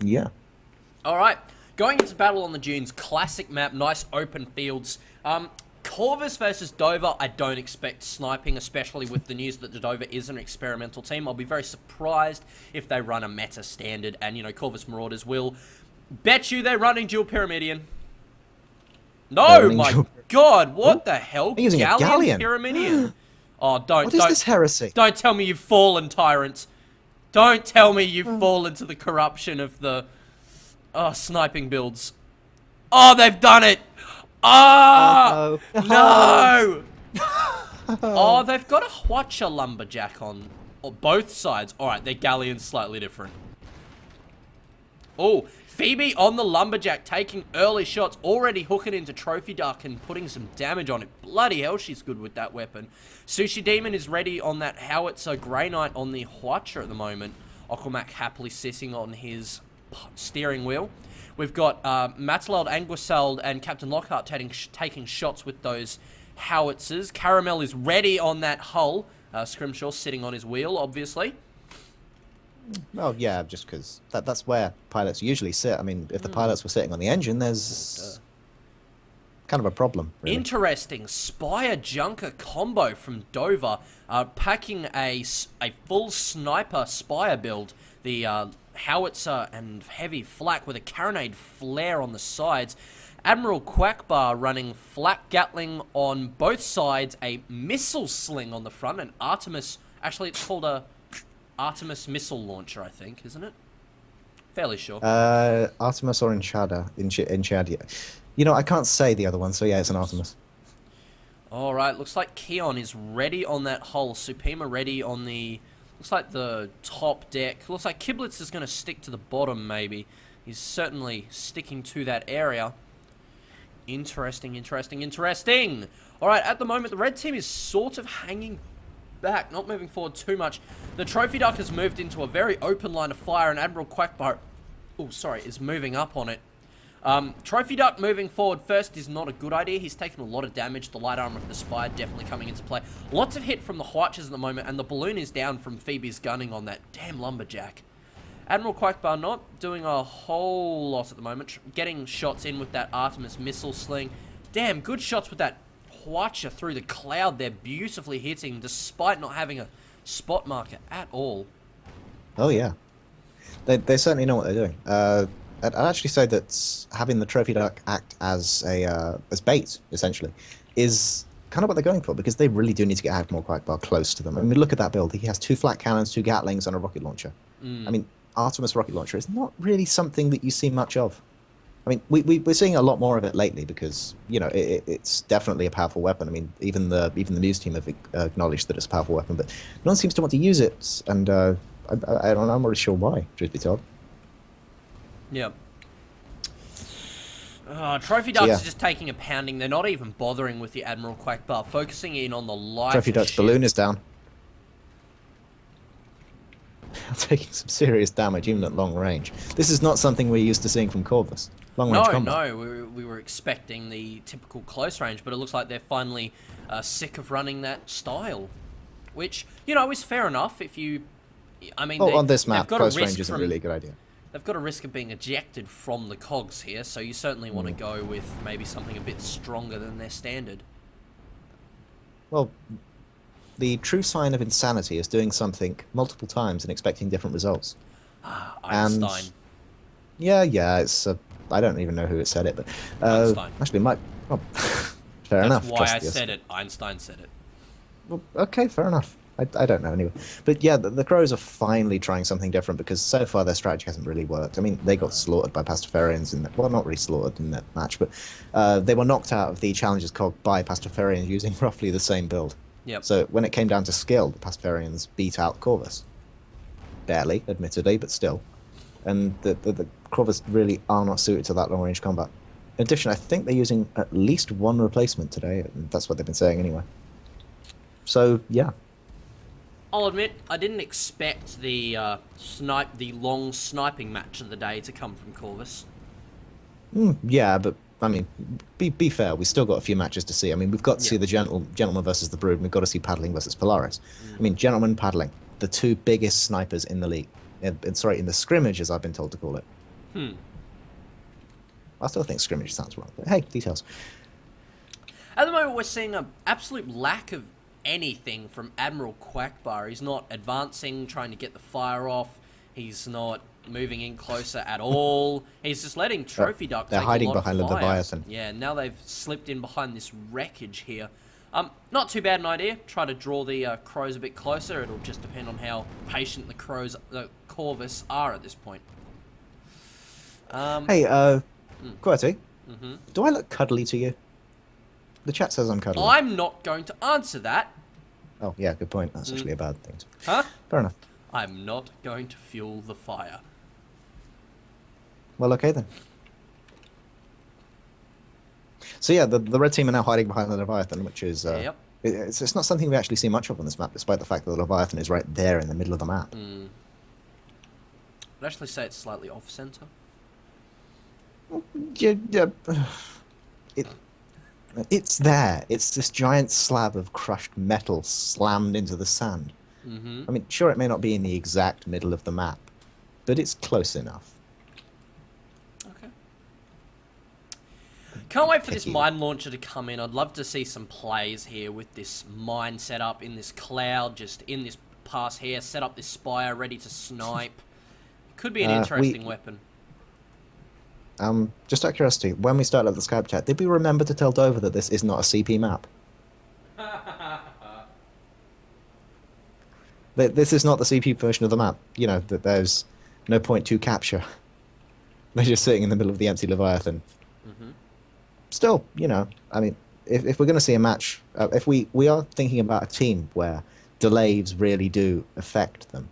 Yeah. All right, going into Battle on the Dunes, classic map, nice open fields. Corvus versus Dover, I don't expect sniping, especially with the news that the Dover is an experimental team. I'll be very surprised if they run a meta standard, and, you know, Corvus Marauders will. Bet you they're running dual Pyramidion. No, my God, what the hell? They're using a galleon. Pyramidion. Oh, What is this heresy? Don't tell me you've fallen, tyrant. Don't tell me you've fallen to the corruption of the sniping builds. Oh, they've done it. Oh, no. Oh, they've got a Hwacha Lumberjack on both sides. All right, their galleon's slightly different. Oh, Phoebe on the Lumberjack taking early shots, already hooking into Trophy Duck and putting some damage on it. Bloody hell, she's good with that weapon. Sushi Demon is ready on that Howitzer. Grey Knight on the Hwacha at the moment. Aquamac happily sitting on his steering wheel. We've got Matleld, Anguisald, and Captain Lockhart taking shots with those howitzers. Caramel is ready on that hull. Scrimshaw sitting on his wheel, obviously. Oh, yeah, just because that's where pilots usually sit. I mean, if the pilots were sitting on the engine, there's kind of a problem, really. Interesting. Spire Junker combo from Dover, packing a full sniper Spire build. The howitzer and heavy flak with a carronade flare on the sides. Admiral Quackbar running flak Gatling on both sides, a missile sling on the front, and Artemis, actually it's called a Artemis missile launcher, I think, isn't it? Fairly sure. Artemis or Enchada? Enchada. You know, I can't say the other one, so yeah, it's an Artemis. Alright, looks like Keon is ready on that hull. Supima ready on the... Looks like the top deck. Looks like Kiblitz is going to stick to the bottom, maybe. He's certainly sticking to that area. Interesting, interesting, interesting! Alright, at the moment, the red team is sort of hanging back, not moving forward too much. The Trophy Duck has moved into a very open line of fire, and Admiral Quackbar... Oh, sorry, is moving up on it. Trophy Duck moving forward first is not a good idea. He's taken a lot of damage. The light armor of the Spire definitely coming into play. Lots of hit from the Hwachas at the moment, and the balloon is down from Phoebe's gunning on that damn Lumberjack. Admiral Quackbar not doing a whole lot at the moment. Getting shots in with that Artemis missile sling. Damn, good shots with that Hwacha through the cloud. They're beautifully hitting, despite not having a spot marker at all. Oh, yeah. They certainly know what they're doing. I'd actually say that having the Trophy Duck act as bait, essentially, is kind of what they're going for, because they really do need to get Admiral Quackbar close to them. I mean, look at that build. He has 2 flat cannons, 2 Gatlings, and a rocket launcher. I mean, Artemis rocket launcher is not really something that you see much of. I mean, we're seeing a lot more of it lately because, you know, it's definitely a powerful weapon. I mean, even the Muse team have acknowledged that it's a powerful weapon, but no one seems to want to use it, and I don't know, I'm not really sure why, truth be told. Yeah. Trophy Ducks are just taking a pounding. They're not even bothering with the Admiral Quackbar, focusing in on the light. Trophy Duck's balloon is down. Taking some serious damage, even at long range. This is not something we're used to seeing from Corvus. Long range combat. No, we were expecting the typical close range, but it looks like they're finally sick of running that style. Which, you know, is fair enough if you... I mean, on this map, close range isn't really a good idea. They've got a risk of being ejected from the Cogs here, so you certainly want to go with maybe something a bit stronger than their standard. Well, the true sign of insanity is doing something multiple times and expecting different results. Einstein. And, yeah, it's... I don't even know who said it, but... Einstein. Actually, fair enough. That's why I said it. Einstein said it. Well, okay, fair enough. I don't know anyway. But yeah, the Crows are finally trying something different because so far their strategy hasn't really worked. I mean, they got slaughtered by Pastafarians well, not really slaughtered in that match, but they were knocked out of the Challengers Cog by Pastafarians using roughly the same build. Yep. So when it came down to skill, the Pastafarians beat out Corvus. Barely, admittedly, but still. And the Corvus really are not suited to that long-range combat. In addition, I think they're using at least 1 replacement today, and that's what they've been saying anyway. So, yeah. I'll admit, I didn't expect the long sniping match of the day to come from Corvus. Yeah, but I mean, be fair. We still got a few matches to see. I mean, we've got to see the Gentleman versus the Brood, and we've got to see Paddling versus Polaris. I mean, Gentleman, Paddling, the 2 biggest snipers in the league. Sorry, in the scrimmage, as I've been told to call it. I still think scrimmage sounds wrong, but hey, details. At the moment, we're seeing an absolute lack of anything from Admiral Quackbar. He's not advancing, trying to get the fire off. He's not moving in closer at all. He's just letting Trophy Duck They're take hiding a lot behind of the fire. Leviathan. Yeah, now they've slipped in behind this wreckage here. Not too bad an idea. Try to draw the crows a bit closer. It'll just depend on how patient the Corvus are at this point. Hey, QWERTY, do I look cuddly to you? The chat says I'm cuddly. I'm not going to answer that. Oh, yeah, good point. That's actually a bad thing. Huh? Fair enough. I'm not going to fuel the fire. Well, okay then. So yeah, the red team are now hiding behind the Leviathan, which is Yep. it's not something we actually see much of on this map, despite the fact that the Leviathan is right there in the middle of the map. I'd actually say it's slightly off-center. Yeah, it's there. It's this giant slab of crushed metal slammed into the sand. I mean, sure, it may not be in the exact middle of the map, but it's close enough. Okay. Can't wait for this mine launcher to come in. I'd love to see some plays here with this mine set up in this cloud, just in this pass here, set up this spire ready to snipe. Could be an interesting weapon. Just out of curiosity, when we started the Skype chat, did we remember to tell Dover that this is not a CP map? This is not the CP version of the map. You know, that there's no point to capture. They're just sitting in the middle of the empty Leviathan. Still, you know, I mean, if we're going to see a match, if we are thinking about a team where delays really do affect them.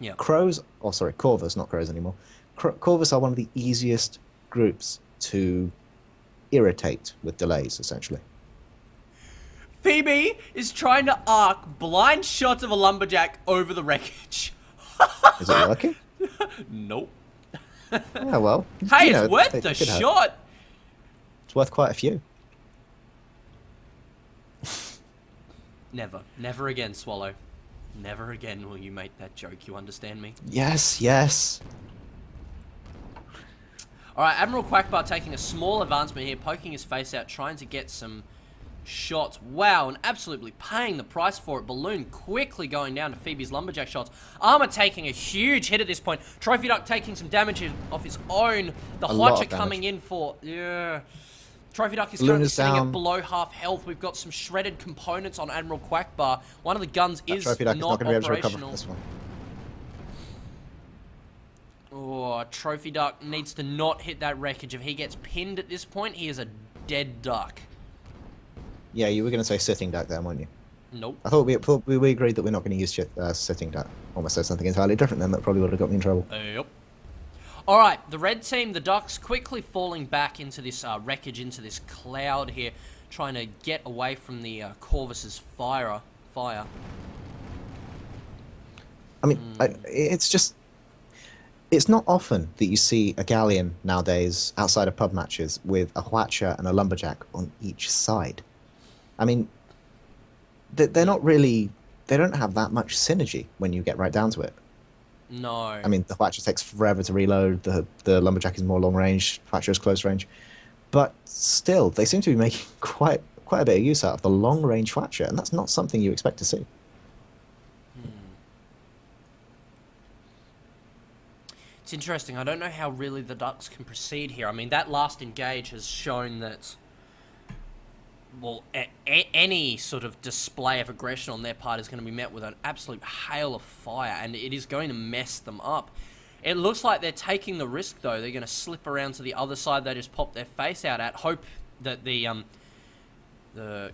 Yeah. Corvus, not Crows anymore. Corvus are one of the easiest groups to irritate with delays, essentially. Phoebe is trying to arc blind shots of a lumberjack over the wreckage. Is it working? Nope. Yeah, well. Hey, you know, it's worth they the could have. shot. It's worth quite a few. Never. Never again, Swallow. Never again will you make that joke, you understand me? Yes, yes. Alright, Admiral Quackbar taking a small advancement here, poking his face out, trying to get some shots. Wow, and absolutely paying the price for it. Balloon quickly going down to Phoebe's lumberjack shots. Armor taking a huge hit at this point. Trophy Duck taking some damage off his own. The Hotcher coming in for... Yeah. Trophy Duck is currently sitting at below half health. We've got some shredded components on Admiral Quackbar. One of the guns is Trophy Duck not is not going to be able to recover operational. from this one. Oh, Trophy Duck needs to not hit that wreckage. If he gets pinned at this point, he is a dead duck. Yeah, you were going to say sitting duck there, weren't you? Nope. I thought we agreed that we're not going to use sitting duck. Almost said something entirely different then that probably would have got me in trouble. Yep. Alright, the red team, the Ducks, quickly falling back into this wreckage, into this cloud here, trying to get away from the Corvus's fire. I mean, it's just... It's not often that you see a galleon nowadays outside of pub matches with a Hwatcher and a lumberjack on each side. I mean, they're not really... They don't have that much synergy when you get right down to it. No. I mean, the Hwatcher takes forever to reload, the lumberjack is more long range, Hwatcher is close range. But still, they seem to be making quite a bit of use out of the long range Hwatcher, and that's not something you expect to see. It's interesting. I don't know how really the Ducks can proceed here. I mean, that last engage has shown that, well, any sort of display of aggression on their part is going to be met with an absolute hail of fire, and it is going to mess them up. It looks like they're taking the risk, though. They're going to slip around to the other side they just popped their face out at. Hope that the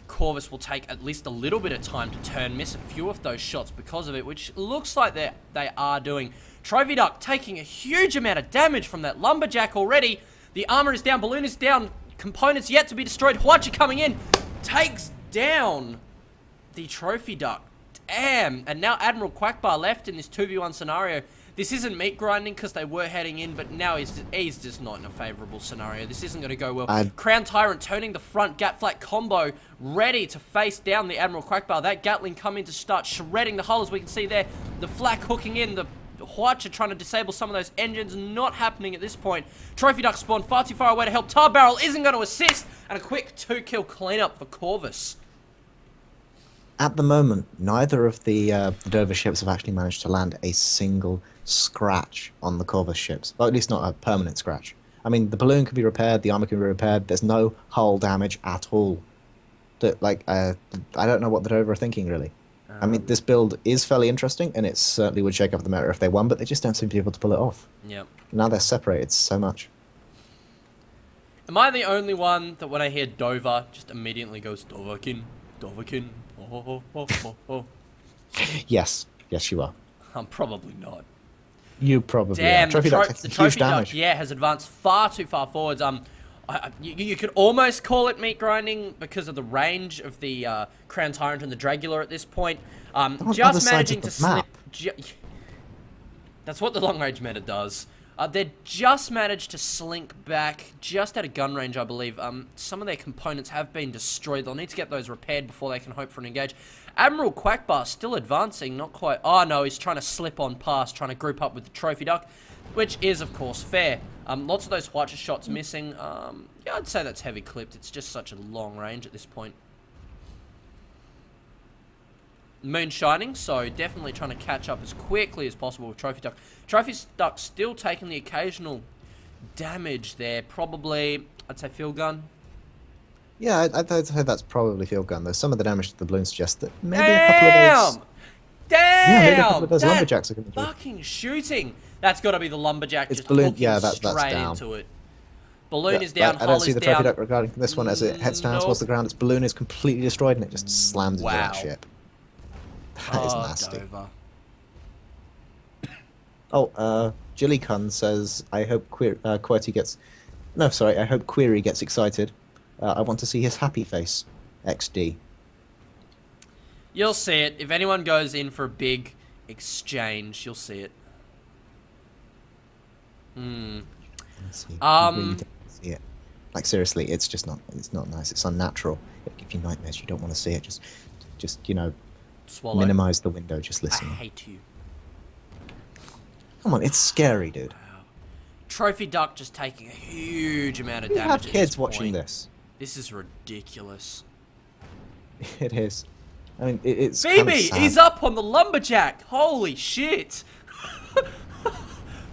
Corvus will take at least a little bit of time to turn, miss a few of those shots because of it, which looks like they are doing. Trophy Duck taking a huge amount of damage from that lumberjack already. The armor is down, balloon is down, components yet to be destroyed. Hwatcher coming in, takes down the Trophy Duck. Damn. And now Admiral Quackbar left in this 2v1 scenario. This isn't meat grinding because they were heading in, but now he's just not in a favorable scenario. This isn't going to go well. Crown Tyrant turning the front Gat-Flak combo, ready to face down the Admiral Quackbar. That Gatling coming to start shredding the hull, as we can see there. The flak hooking in, the Hwacha trying to disable some of those engines. Not happening at this point. Trophy Duck spawned far too far away to help. Tar Barrel isn't going to assist. And a quick 2-kill cleanup for Corvus. At the moment, neither of the Dover ships have actually managed to land a single scratch on the Corvus ships. Well, at least not a permanent scratch. I mean, the balloon can be repaired, the armor can be repaired. There's no hull damage at all. I don't know what the Dover are thinking, really. I mean, this build is fairly interesting, and it certainly would shake up the meta if they won, but they just don't seem to be able to pull it off. Yep. Now they're separated so much. Am I the only one that when I hear Dover, just immediately goes, Doverkin, Doverkin, oh, oh, oh, oh. Yes. Yes, you are. I'm probably not. You probably Damn, are. Trophy Duck takes the huge Trophy damage. Duck, yeah, has advanced far too far forwards. You could almost call it meat grinding because of the range of the Crown Tyrant and the Dragula at this point. Just managing to slip. That's what the long range meta does. They just managed to slink back just out of gun range, I believe. Some of their components have been destroyed. They'll need to get those repaired before they can hope for an engage. Admiral Quackbar still advancing, not quite. Oh no, he's trying to slip on past, trying to group up with the Trophy Duck, which is of course fair. Lots of those Hwacha shots missing. Yeah, I'd say that's heavy clipped. It's just such a long range at this point. Moon shining, so definitely trying to catch up as quickly as possible with Trophy Duck. Trophy Duck still taking the occasional damage there. Probably, I'd say field gun. Yeah, I'd say that's probably field gun, though some of the damage to the balloon suggests that maybe a couple of those... Damn! Yeah, maybe a couple of those lumberjacks are going to do. Fucking shooting! That's got to be the lumberjack It's just balloon, hooking yeah, that's straight down. into it. Balloon is down, I hull don't see is the Trophy down. Duck regarding this one as it heads down towards the ground. Its balloon is completely destroyed and it just slams into that ship. That is nasty. Dover. Oh, Jillycun says, I hope Query gets... No, sorry, I hope Query gets excited. I want to see his happy face. XD. You'll see it. If anyone goes in for a big exchange, you'll see it. See don't see it. Like, seriously, it's just not... It's not nice. It's unnatural. It'll give you nightmares. You don't want to see it. Just you know... Swallow. Minimize the window, just listen. I hate you. Come on, it's scary, dude. Wow. Trophy Duck just taking a huge amount of You damage. have at kids this watching point. this. This is ridiculous. It is. I mean, it's Phoebe, kind of sad. he's up on the lumberjack. Holy shit!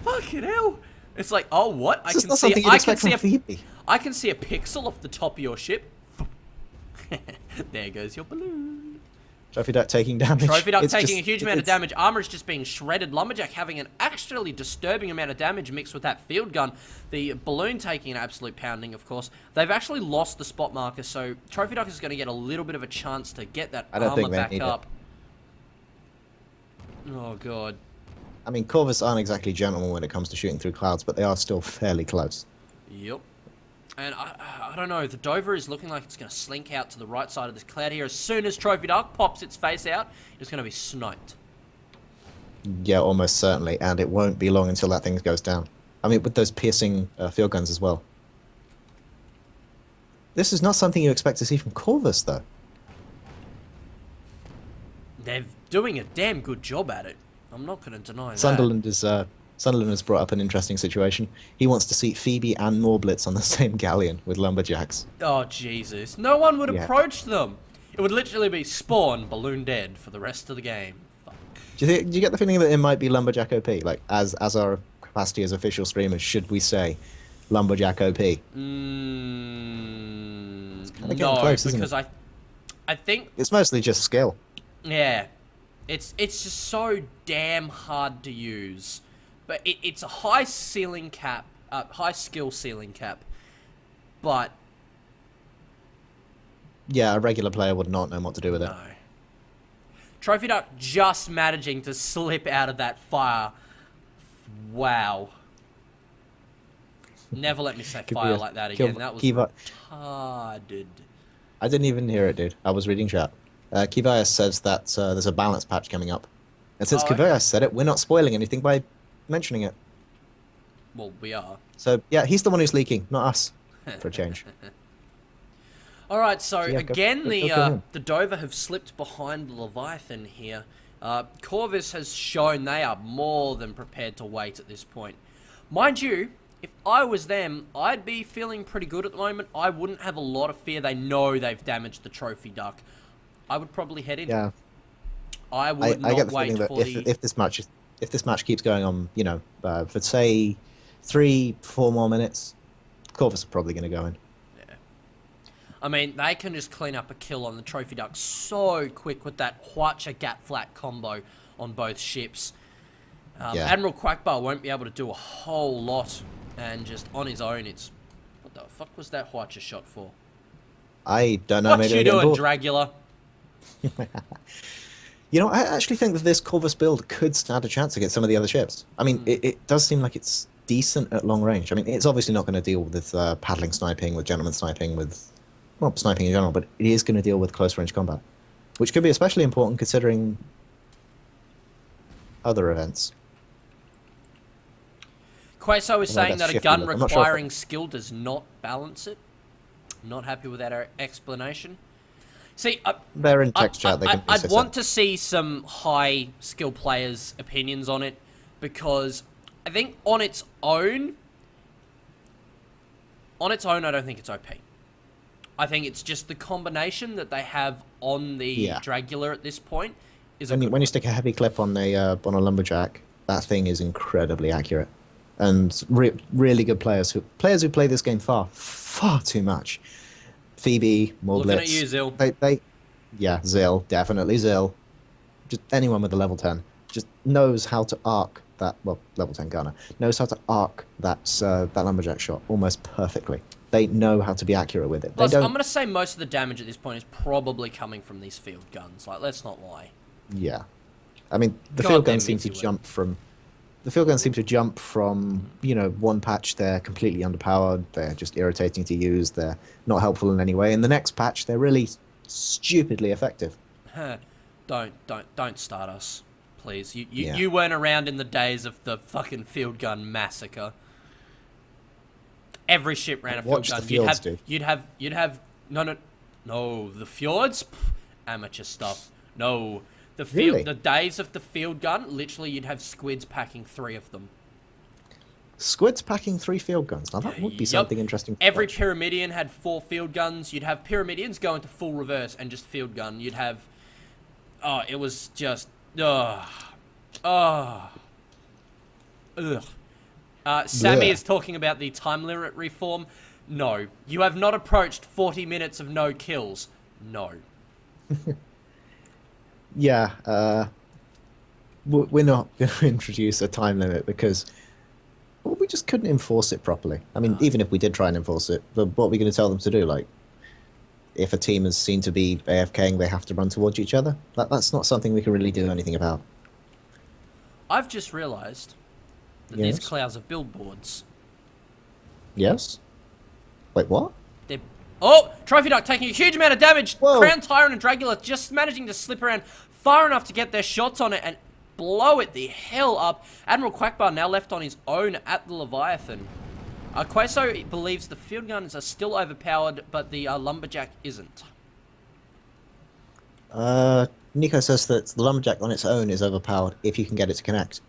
Fucking hell! It's like, oh what? This is not something you'd expect from Phoebe. I can see a pixel off the top of your ship. There goes your balloon. Trophy Duck taking damage. Trophy Duck It's taking just- a huge amount of damage. Armor is just being shredded. Lumberjack having an actually disturbing amount of damage mixed with that field gun. The balloon taking an absolute pounding, of course. They've actually lost the spot marker, so Trophy Duck is going to get a little bit of a chance to get that armor back up. Oh, God. I mean, Corvus aren't exactly gentlemen when it comes to shooting through clouds, but they are still fairly close. Yep. And I don't know, the Dover is looking like it's going to slink out to the right side of this cloud here. As soon as Trophy Duck pops its face out, it's going to be sniped. Yeah, almost certainly, and it won't be long until that thing goes down. I mean, with those piercing field guns as well. This is not something you expect to see from Corvus, though. They're doing a damn good job at it. I'm not going to deny that. Sunderland has brought up an interesting situation. He wants to see Phoebe and Morblitz on the same galleon with lumberjacks. Oh, Jesus. No one would approach them. It would literally be spawn, balloon dead for the rest of the game. Fuck. Do you get the feeling that it might be Lumberjack OP? Like, as our capacity as official streamers, should we say Lumberjack OP? No, close, because I think... It's mostly just skill. Yeah. It's just so damn hard to use. But it's a high ceiling cap, high skill ceiling cap, but... Yeah, a regular player would not know what to do with it. No. Trophy Duck just managing to slip out of that fire. Wow. Never let me say fire like that again. That was retarded. I didn't even hear it, dude. I was reading chat. Kivaya says that there's a balance patch coming up. And since Kivaya said it, we're not spoiling anything by mentioning it. Well, we are. So, yeah, he's the one who's leaking, not us, for a change. Alright, so Yeah, again, go the Dover have slipped behind the Leviathan here. Corvus has shown they are more than prepared to wait at this point. Mind you, if I was them, I'd be feeling pretty good at the moment. I wouldn't have a lot of fear. They know they've damaged the trophy duck. I would probably head in. Yeah. I would I get the not feeling wait that for the... if this match keeps going on, for say 3-4 more minutes, Corvus is probably going to go in. Yeah. I mean, they can just clean up a kill on the trophy duck so quick with that Hwacha Gat Flat combo on both ships. Yeah. Admiral Quackbar won't be able to do a whole lot, and just on his own, it's... What the fuck was that Hwacha shot for? I don't know. What Maybe you I get doing, bored. Dragula? I actually think that this Corvus build could stand a chance against some of the other ships. I mean, it does seem like it's decent at long range. I mean, it's obviously not going to deal with paddling sniping, with gentleman sniping, well, sniping in general, but it is going to deal with close range combat, which could be especially important considering other events. Queso is saying that a gun I'm not sure requiring skill does not balance it. Not happy with that explanation. See, They're in text chat. They can I'd want to see some high skill players' opinions on it, because I think on its own, I don't think it's OP. I think it's just the combination that they have on the Dragula at this point is. When you stick a heavy clip on a lumberjack, that thing is incredibly accurate, and really good players who play this game far too much. Phoebe, Morblitz. Looking at you, Zill. Zill, definitely Zill. Just anyone with a level 10 just knows how to arc that. Well, level 10 gunner knows how to arc that lumberjack shot almost perfectly. They know how to be accurate with it. Plus, I'm going to say most of the damage at this point is probably coming from these field guns. Like, let's not lie. Yeah, I mean the field guns seem to jump from. The field guns seem to jump from, one patch they're completely underpowered, they're just irritating to use, they're not helpful in any way. In the next patch, they're really stupidly effective. Don't start us, please. You weren't around in the days of the fucking field gun massacre. Every ship ran a field gun. The fjords, dude. You'd have no, the fjords, amateur stuff. No. The days of the field gun, literally you'd have squids packing 3 of them. Squids packing 3 field guns. Now that would be something interesting. Every Pyramidian had 4 field guns. You'd have Pyramidians go into full reverse and just field gun. You'd have... Oh, it was just... Sammy is talking about the time limit reform. No. You have not approached 40 minutes of no kills. No. Yeah, we're not going to introduce a time limit because we just couldn't enforce it properly. I mean, even if we did try and enforce it, but what are we going to tell them to do? Like, if a team is seen to be AFKing, they have to run towards each other? That's not something we can really do anything about. I've just realised that these clouds are billboards. Yes? Wait, what? Oh! Trophy Duck taking a huge amount of damage! Whoa. Crown Tyrant and Dragula just managing to slip around far enough to get their shots on it and blow it the hell up. Admiral Quackbar now left on his own at the Leviathan. Queso believes the field guns are still overpowered, but the Lumberjack isn't. Nico says that the Lumberjack on its own is overpowered if you can get it to connect.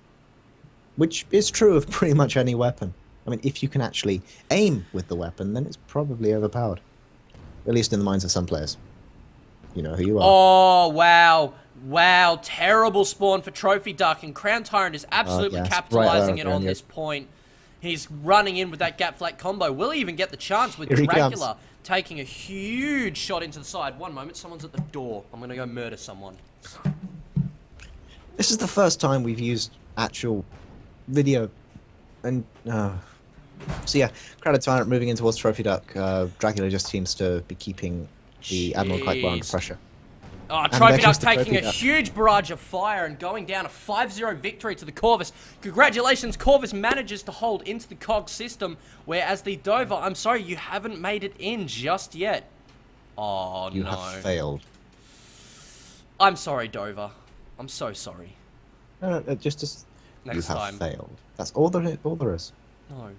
Which is true of pretty much any weapon. I mean, if you can actually aim with the weapon, then it's probably overpowered. At least in the minds of some players. You know who you are. Oh, wow. Wow, terrible spawn for Trophy Duck, and Crown Tyrant is absolutely capitalizing it on this point. He's running in with that gap flat combo. Will he even get the chance with Dracula taking a huge shot into the side? One moment, someone's at the door. I'm going to go murder someone. This is the first time we've used actual video. And, so yeah, Crowded Tyrant moving in towards Trophy Duck. Dracula just seems to be keeping the Admiral Quackbar under pressure. Oh, Trophy Duck taking a huge barrage of fire and going down a 5-0 victory to the Corvus. Congratulations, Corvus manages to hold into the Cogs system, whereas the Dover, I'm sorry, you haven't made it in just yet. Oh, no. You have failed. I'm sorry, Dover. I'm so sorry. No, just next you have time. failed. That's all there is. No.